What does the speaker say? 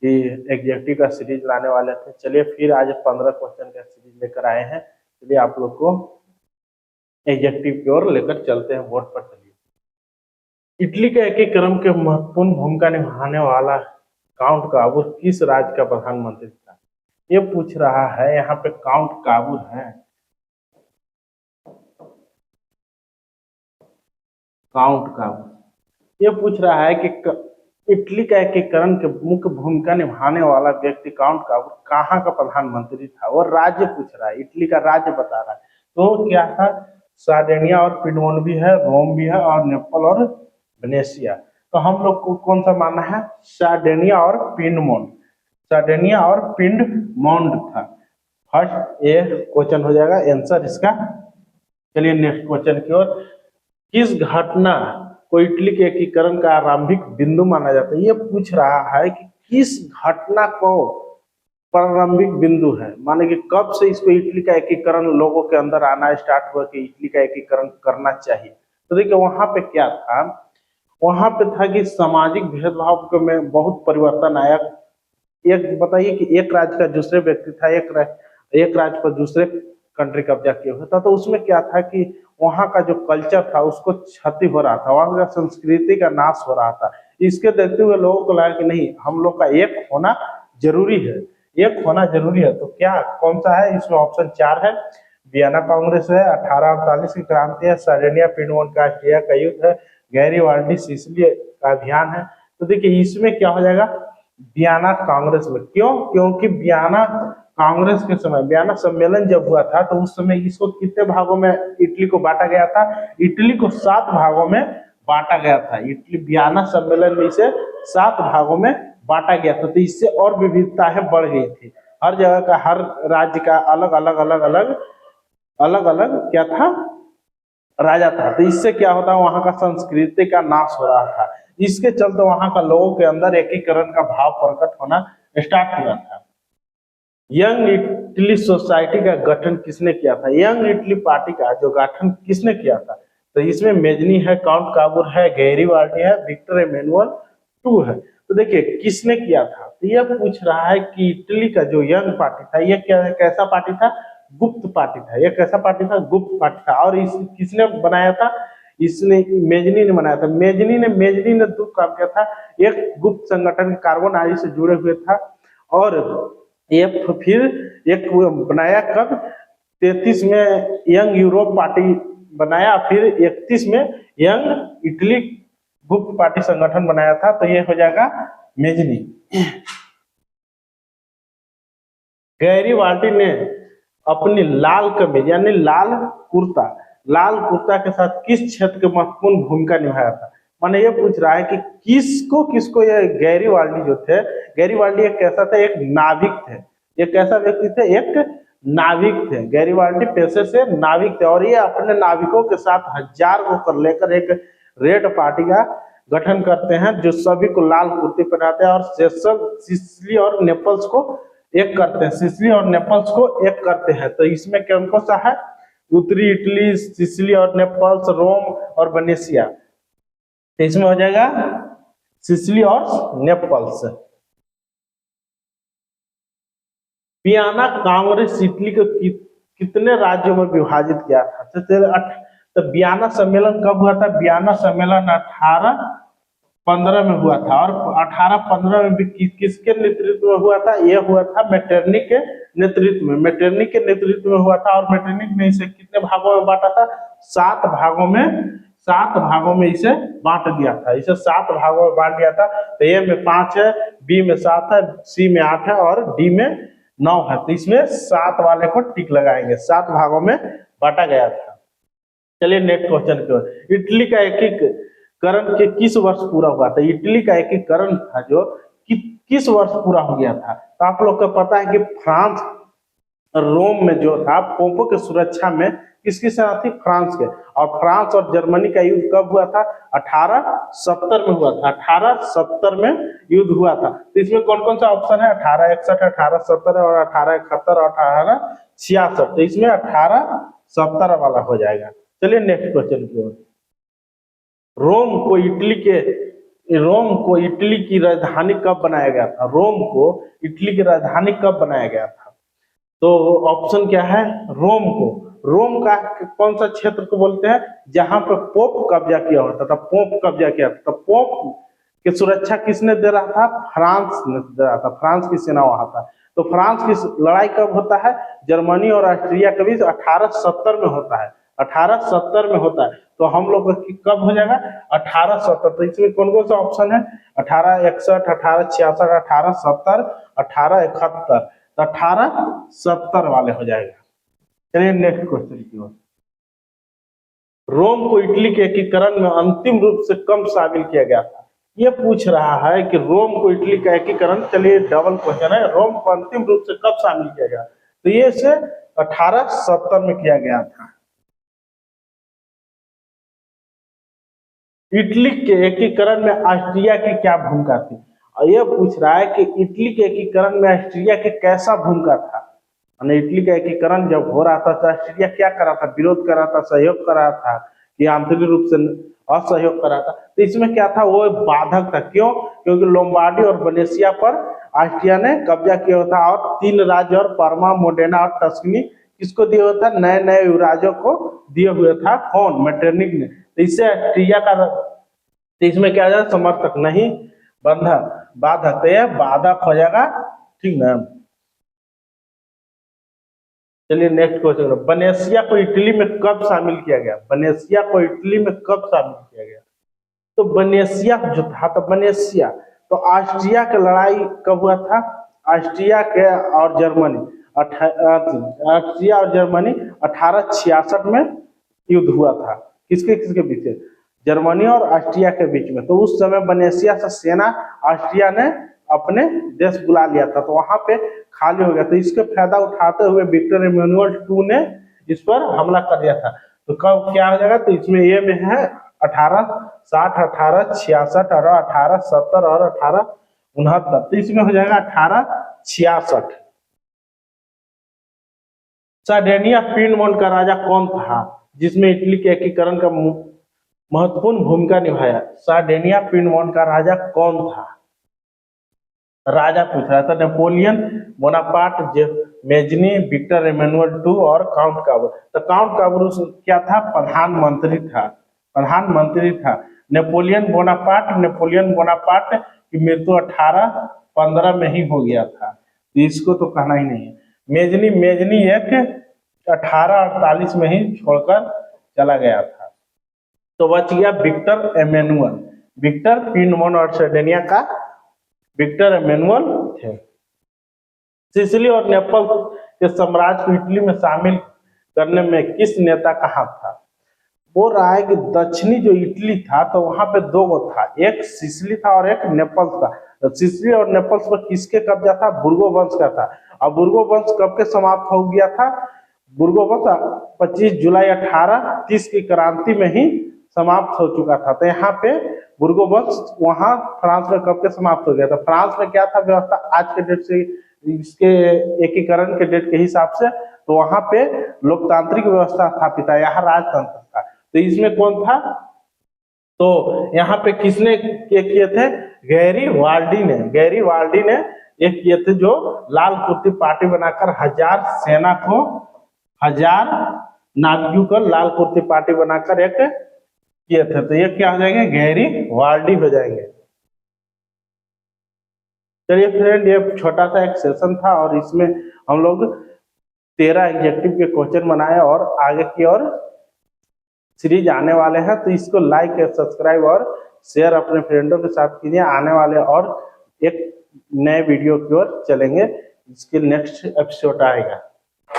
कि एग्जेक्टिव का सीरीज लाने वाले थे। चलिए फिर आज 15 क्वेश्चन का सीरीज लेकर आए हैं। चलिए आप लोग को एग्जेक्टिव की ओर लेकर चलते हैं बोर्ड पर। चलिए, इटली के एकीकरण के महत्वपूर्ण भूमिका निभाने वाला काउंट काबूर किस राज्य का प्रधानमंत्री था? ये पूछ रहा है यहाँ पे। काउंट काबूर है, काउंट काबूर। ये पूछ रहा है कि इटली का एकीकरण के मुख्य भूमिका निभाने वाला व्यक्ति काउंट काबूर कहाँ का प्रधानमंत्री था? और राज्य पूछ रहा है, इटली का राज्य बता रहा है। तो क्या था? सार्डिनिया और पिडमोन भी है, रोम भी है, और नेपल और वेनेशिया। तो हम लोग को कौन सा मानना है? सार्डिनिया और पिडमोन। सार्डिनिया और पिडमोन था। फर्स्ट ये क्वेश्चन हो जाएगा आंसर इसका। चलिए नेक्स्ट क्वेश्चन की ओर। किस घटना को इटली के एकीकरण का आरंभिक बिंदु माना जाता है? ये पूछ रहा है कि किस घटना को प्रारंभिक बिंदु है, माने कि कब से इसको इटली का एकीकरण लोगों के अंदर आना स्टार्ट हुआ कि इटली का एकीकरण करना चाहिए। तो देखिए वहां पे क्या था, वहां पे था कि सामाजिक भेदभाव में बहुत परिवर्तन आया। एक बताइए कि एक राज्य का दूसरे व्यक्ति था, एक राज्य पर दूसरे कंट्री कब्जा किया हुआ था। तो उसमें क्या था कि वहाँ का जो कल्चर था उसको क्षति हो रहा था, वहाँ का संस्कृति का नाश हो रहा था। इसके देखते हुए लोगों को लगा कि नहीं, हम लोग का एक होना जरूरी है, एक होना जरूरी है। तो क्या कौन सा है इसमें? ऑप्शन 4 है। वियना कांग्रेस है, 1848 की क्रांति है, सार्डिनिया पिडमोन का ऑस्ट्रिया का युद्ध है, गैरीबाल्डी सिसिली का अभियान है। तो देखिए इसमें क्या हो जाएगा? वियना कांग्रेस में। क्यों? क्योंकि वियना कांग्रेस के समय, वियना सम्मेलन जब हुआ था तो उस समय इसको कितने भागों में इटली को बांटा गया था? इटली को 7 भागों में बांटा गया था। इटली वियना सम्मेलन में इसे 7 भागों में बांटा गया था। तो इससे और विविधताएं बढ़ गई थी। हर जगह का, हर राज्य का अलग अलग अलग अलग अलग अलग क्या था? राजा था। तो इससे क्या होता है? वहां का संस्कृति का नाश हो रहा था। इसके चलते वहां का लोगों के अंदर एकीकरण का भाव प्रकट होना स्टार्ट हुआ था। यंग इटली सोसाइटी का गठन किसने किया था? यंग इटली पार्टी का जो गठन किसने किया था? तो इसमें मेजनी है, काउंट काबूर है, गैरीबाल्डी है, विक्टर एमेनुअल टू है। तो देखिए किसने किया था? तो यह पूछ रहा है कि इटली का जो यंग पार्टी था ये क्या, कैसा पार्टी था? गुप्त पार्टी था। यह कैसा पार्टी था? गुप्त पार्टी था। और इस किसने बनाया था? इसने मेजनी ने बनाया था। मेजनी ने 2 काम किया था। एक गुप्त संगठन कार्बन आदि से जुड़े हुए था, और ये फिर एक बनाया कब? 33 में यंग यूरोप पार्टी बनाया, फिर 31 में यंग इटली गुप्त पार्टी संगठन बनाया था। तो ये हो जाएगा मेजनी। गैरीबाल्डी ने अपनी लाल कमीज यानी लाल कुर्ता के साथ किस क्षेत्र की महत्वपूर्ण भूमिका निभाया था? माने ये पूछ रहा है कि किसको ये गैरीबाल्डी जो थे, गैरीबाल्डी एक कैसा था? एक नाविक थे। ये कैसा व्यक्ति थे? एक नाविक थे। गैरीबाल्डी पेशे से नाविक थे, और ये अपने नाविकों के साथ 1000 होकर लेकर एक रेड पार्टी का गठन करते हैं जो सभी को लाल कुर्ते पहनाते हैं, और सिसिली और नेपल्स को एक करते हैं। सिसिली और नेपल्स को एक करते हैं। तो इसमें कौन कौन सा है? उत्तरी इटली, सिसिली और नेपल्स, रोम और वेनेशिया। तो इसमें हो जाएगा सिसिली और नेपल्स। वियना कांग्रेस इटली को कितने राज्यों में विभाजित किया था? तो वियना सम्मेलन कब हुआ था? वियना सम्मेलन 1815 में हुआ था। और 1815 में भी किसके नेतृत्व में हुआ था? यह हुआ था मेटरनिक के नेतृत्व में। मेटरनिक के नेतृत्व में हुआ था, और मेटरनिक ने इसे कितने भागों में बांटा था? 7 भागों में इसे बांट दिया था। इसे 7 भागों में बांट दिया था। तो ए में 5 है, बी में 7 है, सी में 8 है, और डी में 9 है। तो इसमें 7 वाले को टिक लगाएंगे। 7 भागों में बांटा गया था। चलिए नेक्स्ट क्वेश्चन की ओर। इटली का एकीकरण के किस वर्ष पूरा हुआ था? इटली का एकीकरण था जो किस वर्ष पूरा हो गया था? तो आप लोग को पता है कि फ्रांस रोम में जो था पोपो के सुरक्षा में किसकी सेना थी? फ्रांस के। और फ्रांस और जर्मनी का युद्ध कब हुआ था? 1870 में हुआ था। 1870 में युद्ध हुआ था। तो इसमें कौन कौन सा ऑप्शन है? 1861, 1870 और 1871 और 1866। तो इसमें 1870 वाला हो जाएगा। चलिए नेक्स्ट क्वेश्चन की ओर। रोम को रोम को इटली की राजधानी कब बनाया गया था? रोम को इटली की राजधानी कब बनाया गया था? तो ऑप्शन क्या है? रोम को। रोम का कौन सा क्षेत्र को बोलते हैं? जहां पर पोप कब्जा किया होता था, पोप कब्जा किया था। पोप की सुरक्षा किसने दे रहा था? फ्रांस ने दे रहा था, फ्रांस की सेना वहां था। तो फ्रांस की लड़ाई कब होता है? जर्मनी और ऑस्ट्रिया के बीच 1870 में होता है, 1870 में होता है। तो हम लोग कब हो जाएगा? 1870। तो इसमें कौन कौन सा ऑप्शन है? 1861, 1866, 1870, 1871। तो 1870 वाले हो जाएगा। चलिए नेक्स्ट क्वेश्चन की ओर। रोम को इटली के एकीकरण में अंतिम रूप से कब शामिल किया गया था? ये पूछ रहा है कि रोम को इटली का एकीकरण, चलिए डबल क्वेश्चन है, रोम को अंतिम रूप से कब शामिल किया गया? तो ये से 1870 में किया गया था। इटली के एकीकरण में ऑस्ट्रिया की क्या भूमिका थी? और ये पूछ रहा है कि इटली के एकीकरण में ऑस्ट्रिया की कैसा भूमिका था? इटली का एकीकरण जब हो रहा था तो ऑस्ट्रिया क्या कर रहा था? विरोध कर रहा था, सहयोग कर रहा था कि आंतरिक रूप से असहयोग कर रहा था? तो इसमें क्या था? वो बाधक था। क्यों? क्योंकि लोम्बार्डी और वेनेशिया पर ऑस्ट्रिया ने कब्जा किया हुआ था, और 3 राज्य और पार्मा, मोडेना और टस्कनी किसको दिया हुआ था? नए नए युवराजों को दिए हुए था। कौन? मेटरनिक ने। तो इससे ऑस्ट्रिया का, तो इसमें क्या जाए? समर्थक नहीं, बंधक, बाधक। तो यह बाधक हो जाएगा, ठीक ना? चलिए नेक्स्ट क्वेश्चन। वेनेशिया को इटली में कब शामिल किया गया? वेनेशिया को इटली में कब शामिल किया गया? तो वेनेशिया जो था, तो वेनेशिया तो ऑस्ट्रिया की लड़ाई कब हुआ था? ऑस्ट्रिया के और जर्मनी, ऑस्ट्रिया और जर्मनी 1866 में युद्ध हुआ था। किसके किसके बीच? जर्मनी और ऑस्ट्रिया के बीच में। तो उस समय वेनेशिया से सेना ऑस्ट्रिया ने अपने देश बुला लिया था, तो वहां पे खाली हो गया। तो इसके फायदा उठाते हुए विक्टर इमैनुअल II ने इस पर हमला कर दिया था। तो कब क्या हो जाएगा? तो इसमें ये में है 1860, 1866 और 1870 और 1869। तो इसमें हो जाएगा 1866। सार्डिनिया पीडमोंट का राजा कौन था जिसमें इटली के एकीकरण का महत्वपूर्ण भूमिका निभाया? सार्डिनिया पीडमोंट का राजा कौन था? राजा पूछ रहा था। Napoleon Bonaparte, Mazzini, Victor Emmanuel II और काउंट काबूल। तो काउंट काबूल क्या था? प्रधानमंत्री था, प्रधानमंत्री था। नेपोलियन बोनापार्ट की मृत्यु 1815 में ही हो गया था, इसको तो कहना ही नहीं है। मेजनी एक 1848 में ही छोड़कर चला गया था। तो बच गया विक्टर इमैनुअल। विक्टर पीडमोंट और सार्डिनिया का विक्टर इमैनुअल थे। सिसिली और नेपल के साम्राज्य को इटली में शामिल करने में किस नेता का हाथ था? बोल रहा है कि दक्षिणी जो इटली था, तो वहां पे 2 गो था, एक सिसिली था और एक नेपल्स था। तो सिसिली और नेपल्स पर किसके कब्जा था? बुर्गो वंश का था। और बुर्गो वंश कब के समाप्त हो गया था? बुर्गो वंश 25 जुलाई 1830 की क्रांति में ही समाप्त हो चुका था। तो यहाँ पे बुर्गो वंश वहां फ्रांस में कब के समाप्त हो गया था? फ्रांस में क्या था व्यवस्था आज के डेट से, इसके एकीकरण के डेट के हिसाब से? तो वहां पे लोकतांत्रिक व्यवस्था स्थापित है, यहाँ राजतंत्र था। तो इसमें कौन था? तो यहाँ पे किसने किए थे? गैरीवाल्डी ने एक किए थे, जो लाल कुर्ती पार्टी बनाकर 1000 सेना को, 1000 नाविकों को लाल कुर्ती पार्टी बनाकर एक किए थे। तो ये क्या हो जाएंगे? गैरीवाल्डी हो जाएंगे। चलिए फ्रेंड, ये छोटा सा एक सेशन था और इसमें हम लोग 13 एग्जेक्टिव के क्वेश्चन बनाए और आगे की और सीरीज आने वाले हैं। तो इसको लाइक, सब्सक्राइब और शेयर अपने फ्रेंडों के साथ कीजिए। आने वाले और एक नए वीडियो की ओर चलेंगे, इसके नेक्स्ट एपिसोड आएगा।